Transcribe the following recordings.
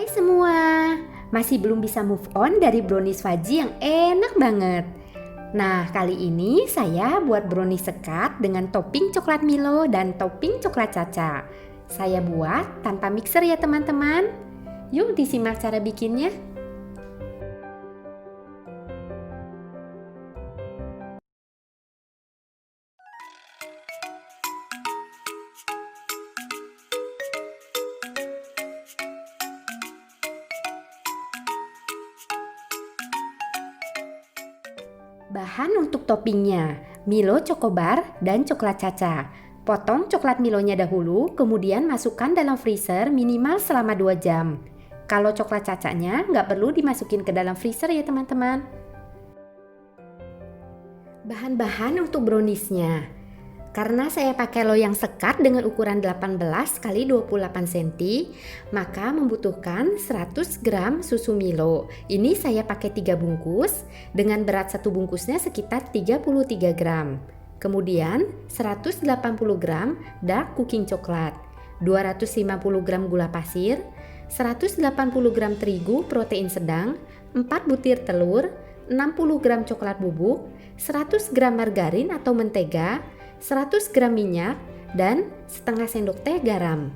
Hai semua, masih belum bisa move on dari brownies fudgy yang enak banget. Nah, kali ini saya buat brownies sekat dengan topping coklat Milo dan topping coklat Caca. Saya buat tanpa mixer ya teman-teman. Yuk disimak cara bikinnya. Bahan untuk toppingnya, Milo Chocobar dan coklat Caca. Potong coklat Milonya dahulu, kemudian masukkan dalam freezer minimal selama 2 jam. Kalau coklat cacanya nggak perlu dimasukin ke dalam freezer ya teman-teman. Bahan-bahan untuk browniesnya. Karena saya pakai loyang sekat dengan ukuran 18 x 28 cm, maka membutuhkan 100 gram susu Milo. Ini saya pakai 3 bungkus, dengan berat satu bungkusnya sekitar 33 gram. Kemudian 180 gram dark cooking coklat, 250 gram gula pasir, 180 gram terigu protein sedang, 4 butir telur, 60 gram coklat bubuk, 100 gram margarin atau mentega, 100 gram minyak, dan setengah sendok teh garam.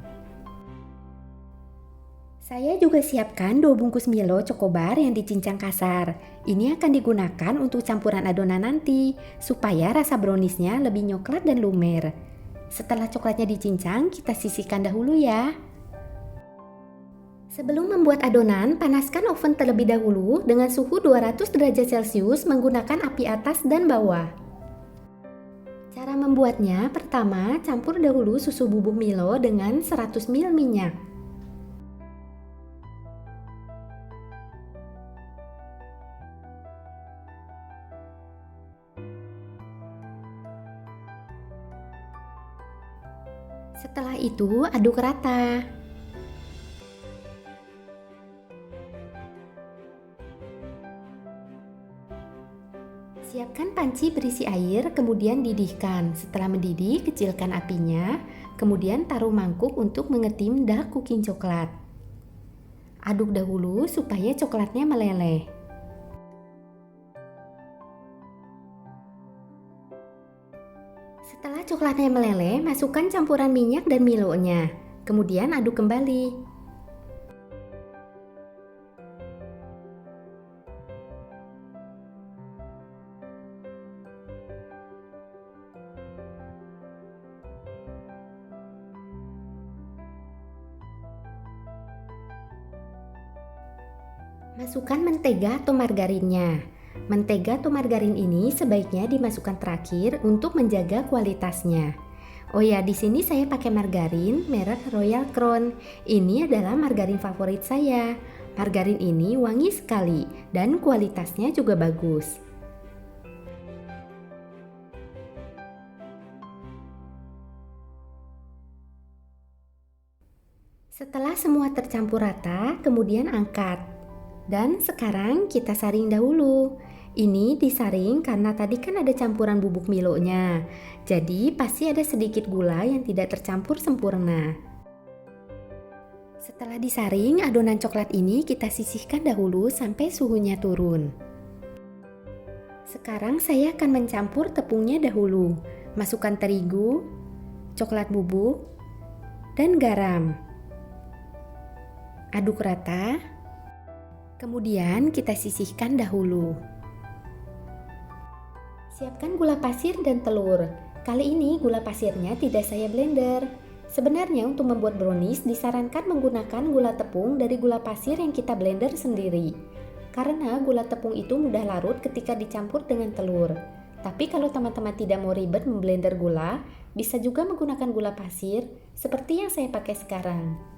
Saya juga siapkan 2 bungkus Milo Chocobar yang dicincang kasar. Ini akan digunakan untuk campuran adonan nanti, supaya rasa browniesnya lebih nyoklat dan lumer. Setelah coklatnya dicincang, kita sisihkan dahulu ya. Sebelum membuat adonan, panaskan oven terlebih dahulu dengan suhu 200 derajat Celcius menggunakan api atas dan bawah. Cara membuatnya, pertama campur dahulu susu bubuk Milo dengan 100 ml minyak. Setelah itu aduk rata. Siapkan panci berisi air, kemudian didihkan. Setelah mendidih, kecilkan apinya, kemudian taruh mangkuk untuk mengetim dark cooking coklat. Aduk dahulu supaya coklatnya meleleh. Setelah coklatnya meleleh, masukkan campuran minyak dan Milonya. Kemudian aduk kembali. Masukkan mentega atau margarinnya. Mentega atau margarin ini sebaiknya dimasukkan terakhir untuk menjaga kualitasnya. Oh ya, di sini saya pakai margarin merek Royal Crown. Ini adalah margarin favorit saya. Margarin ini wangi sekali dan kualitasnya juga bagus. Setelah semua tercampur rata, kemudian angkat. Dan sekarang kita saring dahulu. Ini disaring karena tadi kan ada campuran bubuk Milonya. Jadi pasti ada sedikit gula yang tidak tercampur sempurna. Setelah disaring, adonan coklat ini kita sisihkan dahulu sampai suhunya turun. Sekarang saya akan mencampur tepungnya dahulu. Masukkan terigu, coklat bubuk, dan garam. Aduk rata. Kemudian kita sisihkan dahulu. Siapkan gula pasir dan telur. Kali ini gula pasirnya tidak saya blender. Sebenarnya untuk membuat brownies disarankan menggunakan gula tepung dari gula pasir yang kita blender sendiri. Karena gula tepung itu mudah larut ketika dicampur dengan telur. Tapi kalau teman-teman tidak mau ribet memblender gula, bisa juga menggunakan gula pasir seperti yang saya pakai sekarang.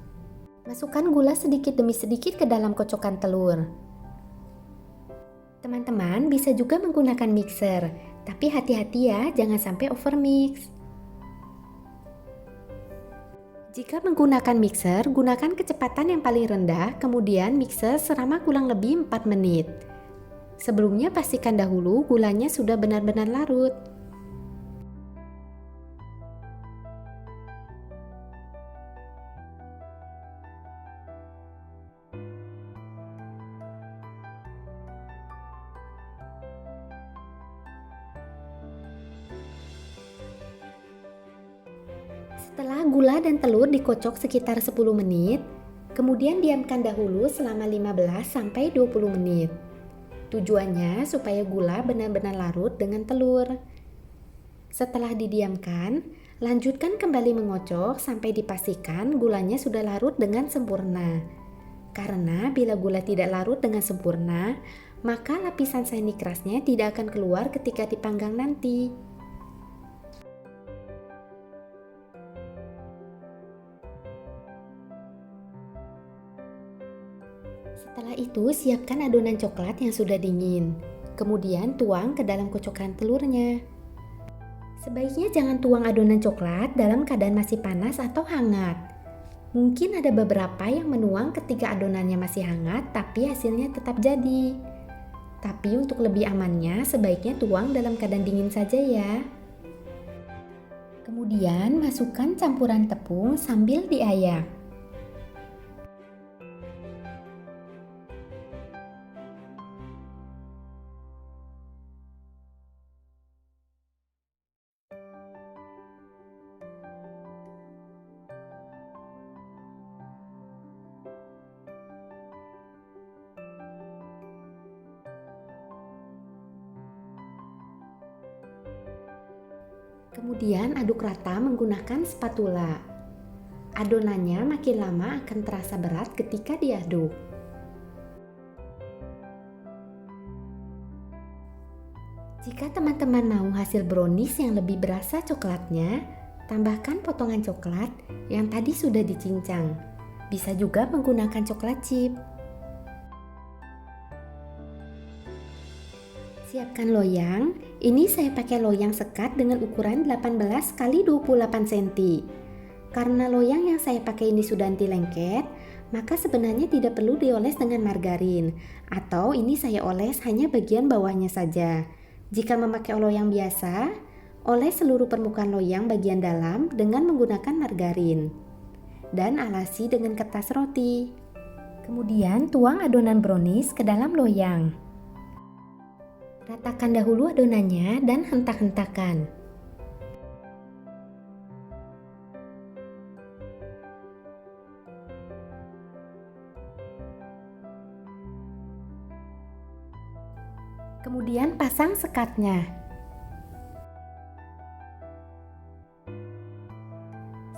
Masukkan gula sedikit demi sedikit ke dalam kocokan telur. Teman-teman bisa juga menggunakan mixer, tapi hati-hati ya, jangan sampai overmix. Jika menggunakan mixer, gunakan kecepatan yang paling rendah, kemudian mixer selama kurang lebih 4 menit. Sebelumnya pastikan dahulu gulanya sudah benar-benar larut. Setelah gula dan telur dikocok sekitar 10 menit, kemudian diamkan dahulu selama 15-20 menit. Tujuannya supaya gula benar-benar larut dengan telur. Setelah didiamkan, lanjutkan kembali mengocok sampai dipastikan gulanya sudah larut dengan sempurna. Karena bila gula tidak larut dengan sempurna, maka lapisan shiny crust-nya tidak akan keluar ketika dipanggang nanti. Setelah itu, siapkan adonan coklat yang sudah dingin. Kemudian tuang ke dalam kocokan telurnya. Sebaiknya jangan tuang adonan coklat dalam keadaan masih panas atau hangat. Mungkin ada beberapa yang menuang ketika adonannya masih hangat, tapi hasilnya tetap jadi. Tapi untuk lebih amannya, sebaiknya tuang dalam keadaan dingin saja ya. Kemudian masukkan campuran tepung sambil diayak. Kemudian aduk rata menggunakan spatula. Adonannya makin lama akan terasa berat ketika diaduk. Jika teman-teman mau hasil brownies yang lebih berasa coklatnya, tambahkan potongan coklat yang tadi sudah dicincang. Bisa juga menggunakan coklat chip. Siapkan loyang. Ini saya pakai loyang sekat dengan ukuran 18 x 28 cm. Karena loyang yang saya pakai ini sudah anti lengket, maka sebenarnya tidak perlu dioles dengan margarin, atau ini saya oles hanya bagian bawahnya saja. Jika memakai loyang biasa, oles seluruh permukaan loyang bagian dalam dengan menggunakan margarin. Dan alasi dengan kertas roti. Kemudian tuang adonan brownies ke dalam loyang. Ratakan dahulu adonannya dan hentak-hentakan. Kemudian pasang sekatnya.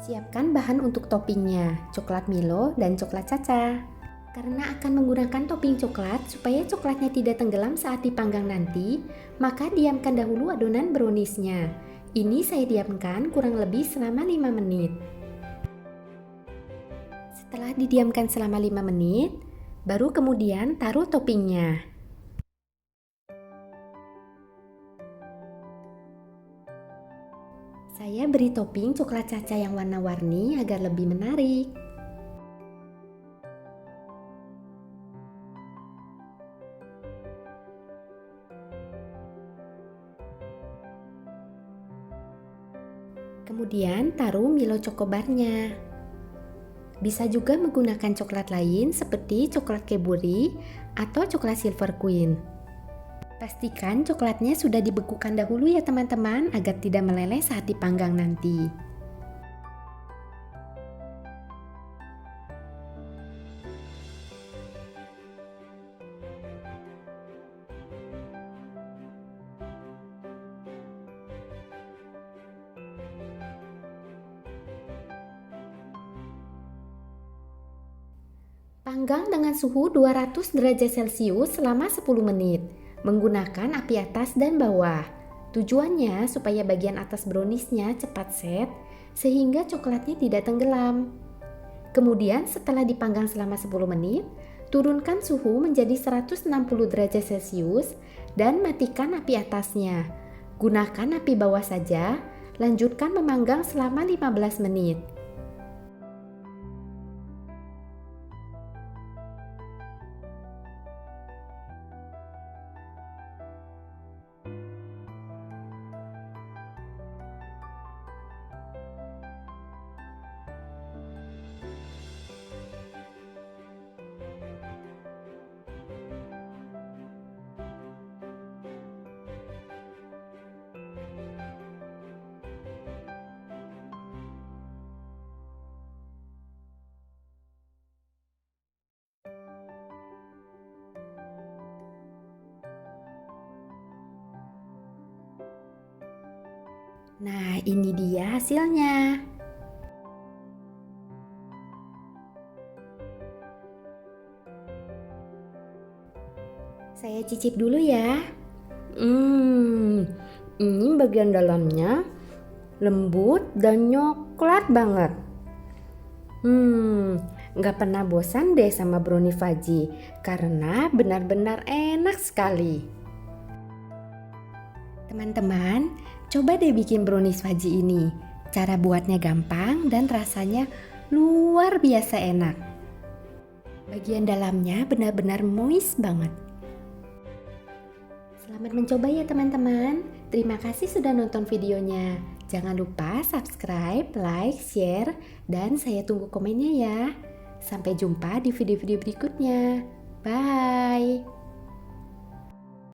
Siapkan bahan untuk toppingnya, coklat Milo dan coklat caca. Karena akan menggunakan topping coklat supaya coklatnya tidak tenggelam saat dipanggang nanti, maka diamkan dahulu adonan browniesnya. Ini saya diamkan kurang lebih selama 5 menit. Setelah didiamkan selama 5 menit, baru kemudian taruh toppingnya. Saya beri topping coklat caca yang warna-warni agar lebih menarik. Kemudian taruh Milo Chocobar-nya. Bisa juga menggunakan coklat lain seperti coklat Cadbury atau coklat Silver Queen. Pastikan coklatnya sudah dibekukan dahulu ya teman-teman agar tidak meleleh saat dipanggang nanti. Panggang dengan suhu 200 derajat Celcius selama 10 menit, menggunakan api atas dan bawah. Tujuannya supaya bagian atas browniesnya cepat set, sehingga coklatnya tidak tenggelam. Kemudian setelah dipanggang selama 10 menit, turunkan suhu menjadi 160 derajat Celcius dan matikan api atasnya. Gunakan api bawah saja, lanjutkan memanggang selama 15 menit. Nah, ini dia hasilnya. Saya cicip dulu ya. Ini bagian dalamnya lembut dan coklat banget. Nggak pernah bosan deh sama brownie Fudgy karena benar-benar enak sekali. Teman-teman, coba deh bikin brownies Fudgy ini. Cara buatnya gampang dan rasanya luar biasa enak. Bagian dalamnya benar-benar moist banget. Selamat mencoba ya teman-teman. Terima kasih sudah nonton videonya. Jangan lupa subscribe, like, share, dan saya tunggu komennya ya. Sampai jumpa di video-video berikutnya. Bye!